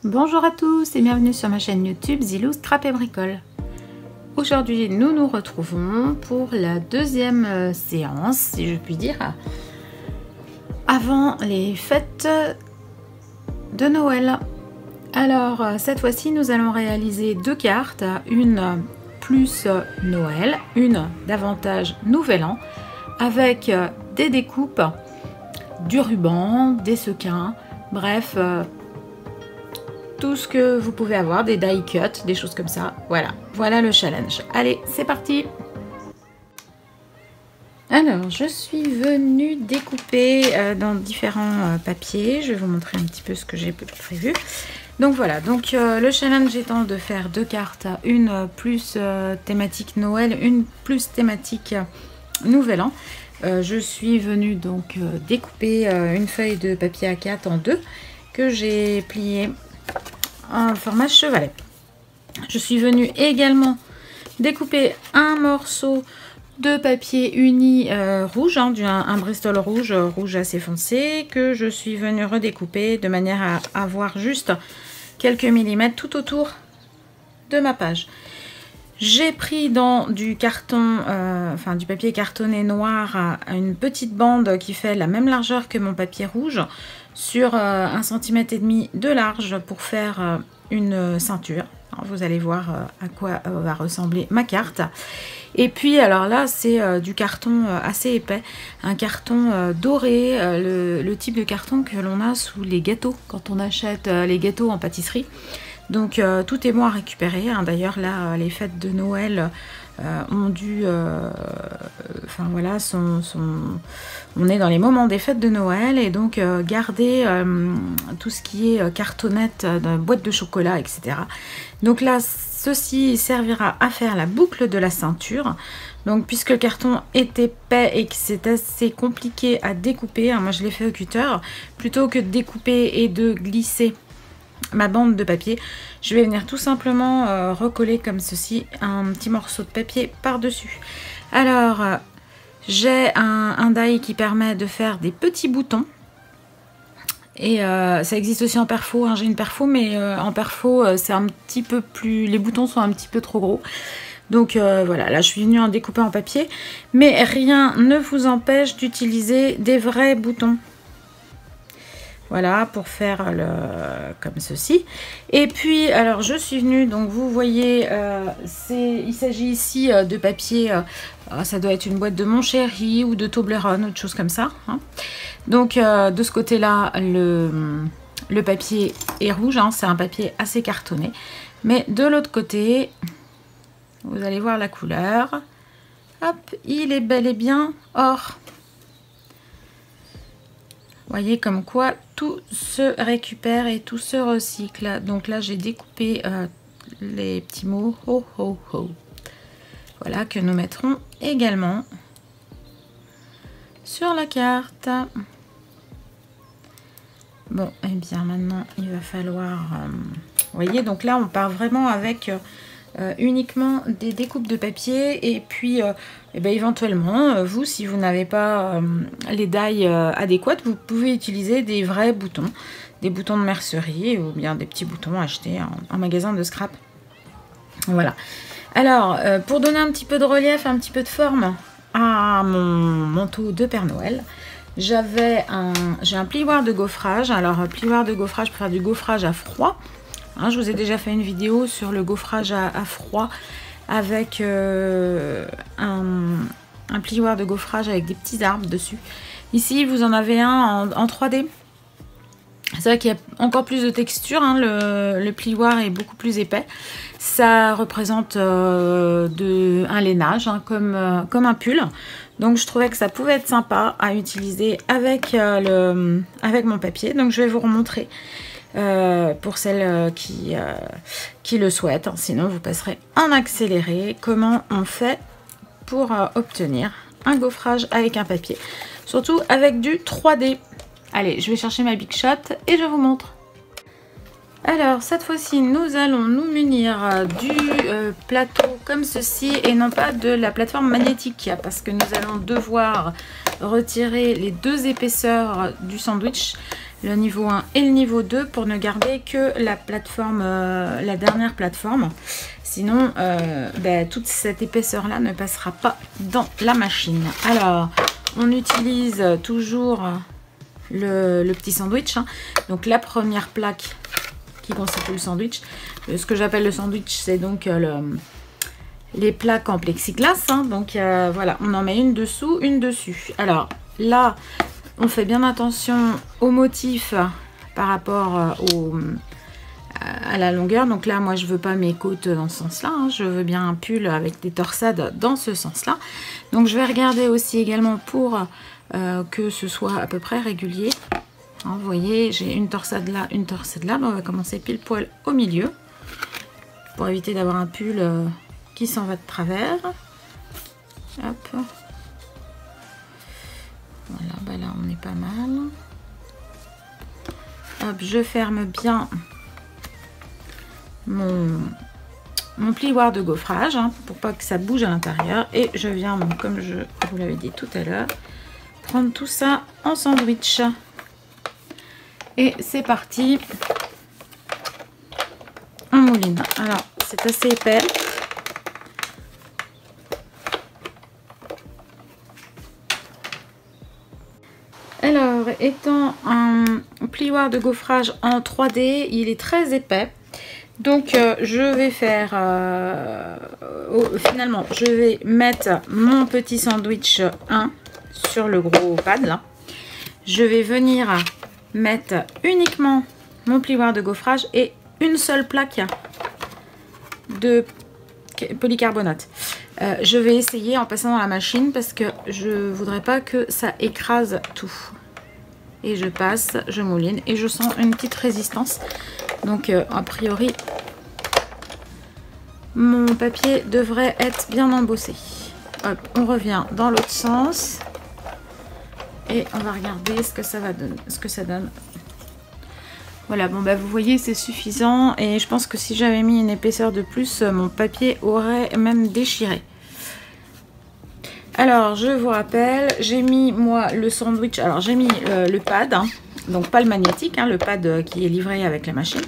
Bonjour à tous et bienvenue sur ma chaîne YouTube Zilou Scrap et Bricole. Aujourd'hui nous nous retrouvons pour la deuxième séance, si je puis dire, avant les fêtes de Noël. Alors cette fois-ci nous allons réaliser deux cartes, une plus Noël, une davantage Nouvel An, avec des découpes, du ruban, des sequins, bref, tout ce que vous pouvez avoir, des die cuts, des choses comme ça. Voilà le challenge. Allez, c'est parti. Alors, je suis venue découper dans différents papiers. Je vais vous montrer un petit peu ce que j'ai prévu. Donc voilà, donc le challenge étant de faire deux cartes, une plus thématique Noël, une plus thématique Nouvel An. Je suis venue donc découper une feuille de papier A4 en deux que j'ai pliée en format chevalet. Je suis venue également découper un morceau de papier uni rouge, un Bristol rouge assez foncé, que je suis venue redécouper de manière à avoir juste quelques millimètres tout autour de ma page. J'ai pris dans du carton, du papier cartonné noir, une petite bande qui fait la même largeur que mon papier rouge, sur 1,5 cm de large pour faire une ceinture. Alors, vous allez voir à quoi va ressembler ma carte. Et puis alors là c'est du carton assez épais, un carton doré, le type de carton que l'on a sous les gâteaux quand on achète les gâteaux en pâtisserie. Donc tout est bon à récupérer, hein. D'ailleurs là les fêtes de Noël ont dû, voilà, on est dans les moments des fêtes de Noël, et donc garder tout ce qui est cartonnette, boîte de chocolat, etc. Donc là ceci servira à faire la boucle de la ceinture. Donc puisque le carton est épais et que c'est assez compliqué à découper, hein, moi je l'ai fait au cutter, plutôt que de découper et de glisser ma bande de papier, je vais venir tout simplement recoller comme ceci un petit morceau de papier par dessus. Alors j'ai un die qui permet de faire des petits boutons, et ça existe aussi en perfo, hein. J'ai une perfo, mais en perfo c'est un petit peu plus, les boutons sont un petit peu trop gros. Donc voilà, là je suis venue en découper en papier, mais rien ne vous empêche d'utiliser des vrais boutons. Voilà, pour faire comme ceci. Et puis, alors, je suis venue, donc vous voyez, il s'agit ici de papier, ça doit être une boîte de Mon Chéri ou de Toblerone, autre chose comme ça, hein. Donc, de ce côté-là, le papier est rouge, hein, c'est un papier assez cartonné. Mais de l'autre côté, vous allez voir la couleur. Hop, il est bel et bien or. Voyez comme quoi tout se récupère et tout se recycle. Donc là j'ai découpé les petits mots ho ho ho. Voilà, que nous mettrons également sur la carte. Bon, et bien maintenant il va falloir... vous voyez, donc là on part vraiment avec... uniquement des découpes de papier, et puis éventuellement vous, si vous n'avez pas les die adéquates, vous pouvez utiliser des vrais boutons, des boutons de mercerie, ou bien des petits boutons achetés en magasin de scrap. Voilà. Alors pour donner un petit peu de relief, un petit peu de forme à mon manteau de Père Noël, j'ai un plioir de gaufrage. Alors plioir de gaufrage pour faire du gaufrage à froid. Hein, je vous ai déjà fait une vidéo sur le gaufrage à froid avec un plioir de gaufrage avec des petits arbres dessus. Ici, vous en avez un en 3D. C'est vrai qu'il y a encore plus de texture, hein, le plioir est beaucoup plus épais. Ça représente un lainage, hein, comme un pull. Donc je trouvais que ça pouvait être sympa à utiliser avec mon papier. Donc je vais vous remontrer. Pour celles qui le souhaitent, hein. Sinon vous passerez en accéléré comment on fait pour obtenir un gaufrage avec un papier, surtout avec du 3D. Allez, je vais chercher ma Big Shot et je vous montre. Alors cette fois-ci nous allons nous munir du plateau comme ceci, et non pas de la plateforme magnétique, parce que nous allons devoir retirer les deux épaisseurs du sandwich. le niveau 1 et le niveau 2 pour ne garder que la plateforme, la dernière plateforme. Sinon, toute cette épaisseur là ne passera pas dans la machine. Alors, on utilise toujours le petit sandwich, hein. Donc la première plaque qui constitue le sandwich. Ce que j'appelle le sandwich, c'est donc les plaques en plexiglas, hein. Donc voilà, on en met une dessous, une dessus. Alors là, on fait bien attention au motif par rapport à la longueur. Donc là, moi, je veux pas mes côtes dans ce sens-là, hein. Je veux bien un pull avec des torsades dans ce sens-là. Donc je vais regarder aussi également pour que ce soit à peu près régulier. Hein, vous voyez, j'ai une torsade là, une torsade là. Donc on va commencer pile poil au milieu pour éviter d'avoir un pull qui s'en va de travers. Hop. Voilà, bah là on est pas mal. Hop, je ferme bien mon plioir de gaufrage, hein, pour pas que ça bouge à l'intérieur. Et je viens, donc, comme je vous l'avais dit tout à l'heure, prendre tout ça en sandwich. Et c'est parti. On mouline. Alors, c'est assez épais. Alors, étant un plioir de gaufrage en 3D, il est très épais. Donc, je vais faire... finalement, je vais mettre mon petit sandwich 1 sur le gros pad, là. Je vais venir mettre uniquement mon plioir de gaufrage et une seule plaque de polycarbonate. Je vais essayer en passant dans la machine parce que je voudrais pas que ça écrase tout. Et je passe, je mouline et je sens une petite résistance. Donc a priori, mon papier devrait être bien embossé. Hop, on revient dans l'autre sens. Et on va regarder ce que ça va donner, ce que ça donne. Voilà, bon bah vous voyez, c'est suffisant. Et je pense que si j'avais mis une épaisseur de plus, mon papier aurait même déchiré. Alors, je vous rappelle, j'ai mis moi le sandwich. Alors, j'ai mis le pad, hein, donc pas le magnétique, hein, le pad qui est livré avec la machine.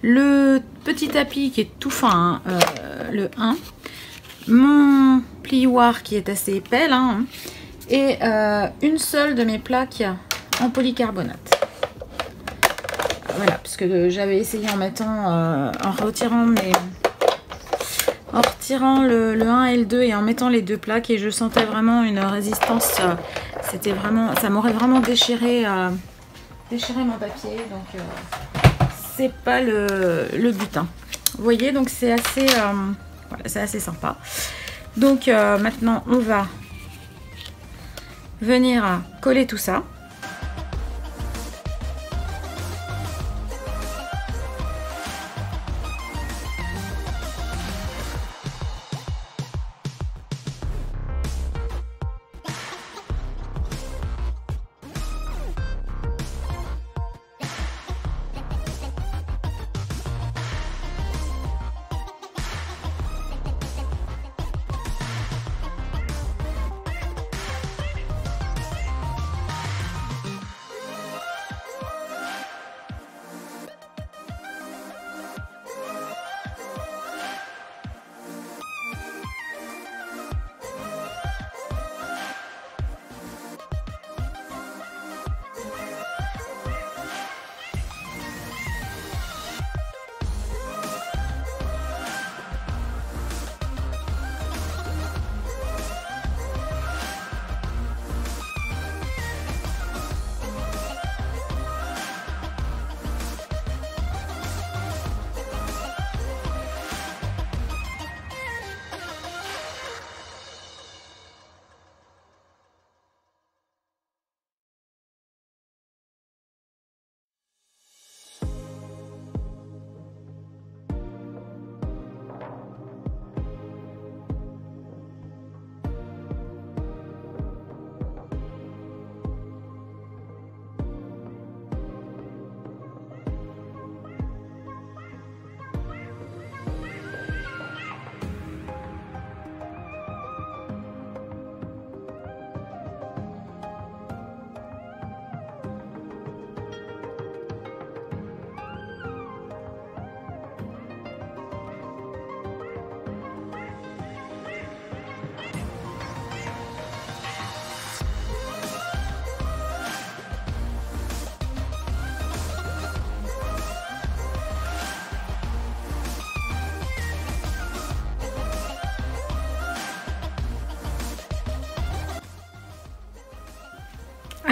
Le petit tapis qui est tout fin, hein, le 1. Mon plioir qui est assez épais, là, hein, et une seule de mes plaques en polycarbonate. Voilà, parce que j'avais essayé en mettant, en retirant le 1 et le 2 et en mettant les deux plaques, et je sentais vraiment une résistance. C'était vraiment, ça m'aurait vraiment déchiré mon papier, donc c'est pas le but, hein. Vous voyez, donc c'est assez, voilà, c'est assez sympa. Donc maintenant on va venir coller tout ça.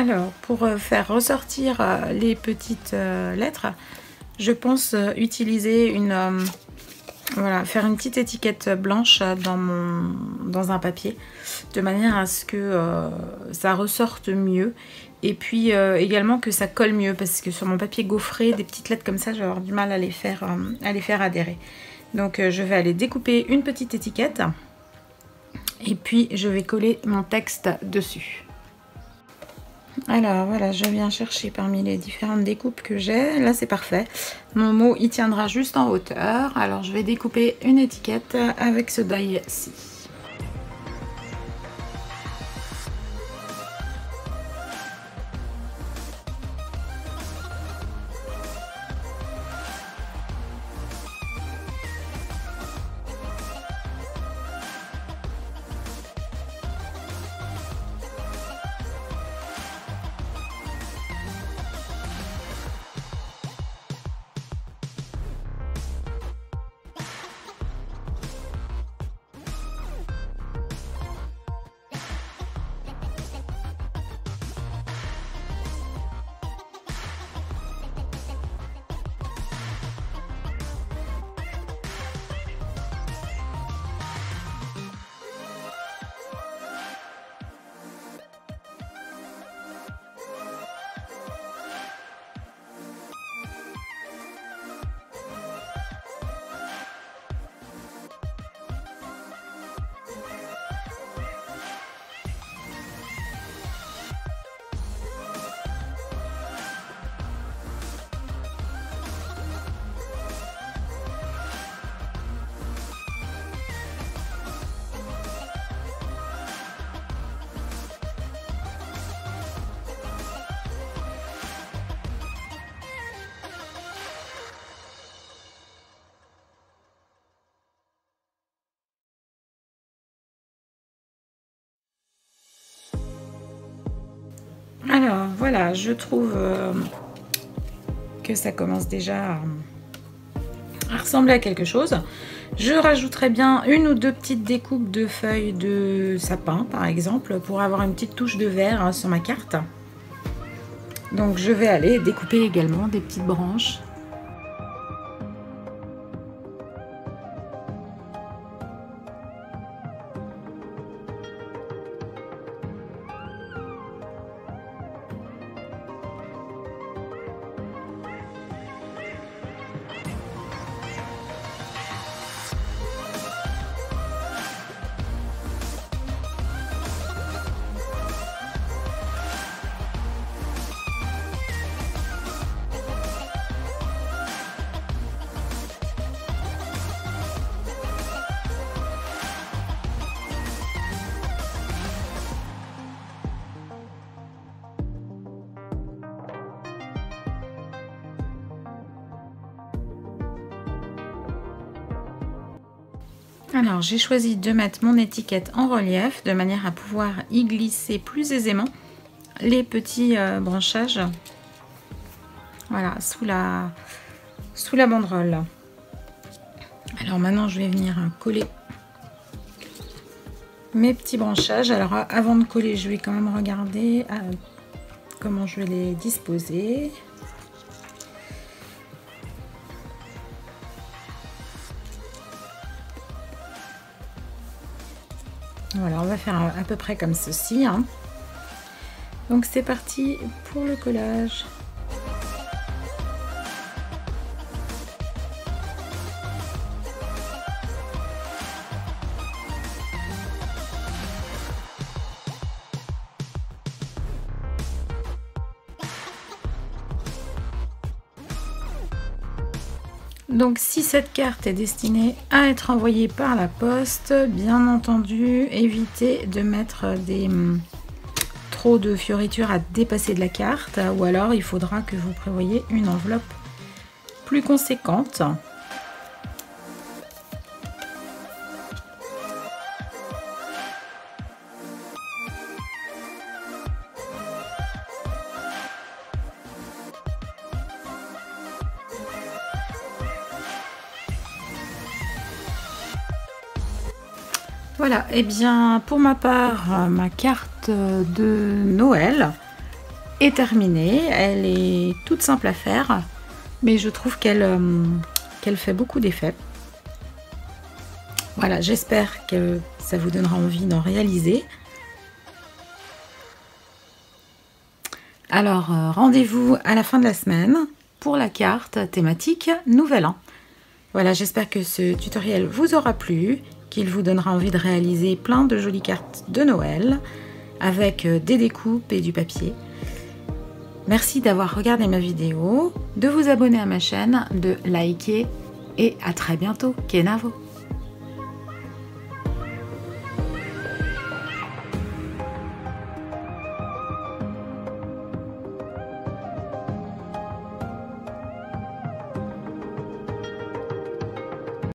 Alors, pour faire ressortir les petites lettres, je pense utiliser une... voilà, faire une petite étiquette blanche dans un papier, de manière à ce que ça ressorte mieux. Et puis également que ça colle mieux, parce que sur mon papier gaufré, des petites lettres comme ça, je vais avoir du mal à les faire adhérer. Donc je vais aller découper une petite étiquette, et puis je vais coller mon texte dessus. Alors voilà, je viens chercher parmi les différentes découpes que j'ai. Là c'est parfait. Mon mot il tiendra juste en hauteur. Alors je vais découper une étiquette avec ce die-ci. Alors voilà, je trouve que ça commence déjà à ressembler à quelque chose. Je rajouterai bien une ou deux petites découpes de feuilles de sapin par exemple, pour avoir une petite touche de vert sur ma carte. Donc je vais aller découper également des petites branches. Alors j'ai choisi de mettre mon étiquette en relief de manière à pouvoir y glisser plus aisément les petits branchages, voilà, sous la banderole. Alors maintenant je vais venir coller mes petits branchages. Alors avant de coller, je vais quand même regarder comment je vais les disposer. Voilà, on va faire à peu près comme ceci, hein. Donc c'est parti pour le collage. Donc si cette carte est destinée à être envoyée par la poste, bien entendu, évitez de mettre trop de fioritures à dépasser de la carte, ou alors il faudra que vous prévoyiez une enveloppe plus conséquente. Voilà, et bien pour ma part, ma carte de Noël est terminée. Elle est toute simple à faire, mais je trouve qu'elle fait beaucoup d'effet. Voilà, j'espère que ça vous donnera envie d'en réaliser. Alors, rendez-vous à la fin de la semaine pour la carte thématique Nouvel An. Voilà, j'espère que ce tutoriel vous aura plu, qu'il vous donnera envie de réaliser plein de jolies cartes de Noël avec des découpes et du papier. Merci d'avoir regardé ma vidéo, de vous abonner à ma chaîne, de liker et à très bientôt. Kenavo!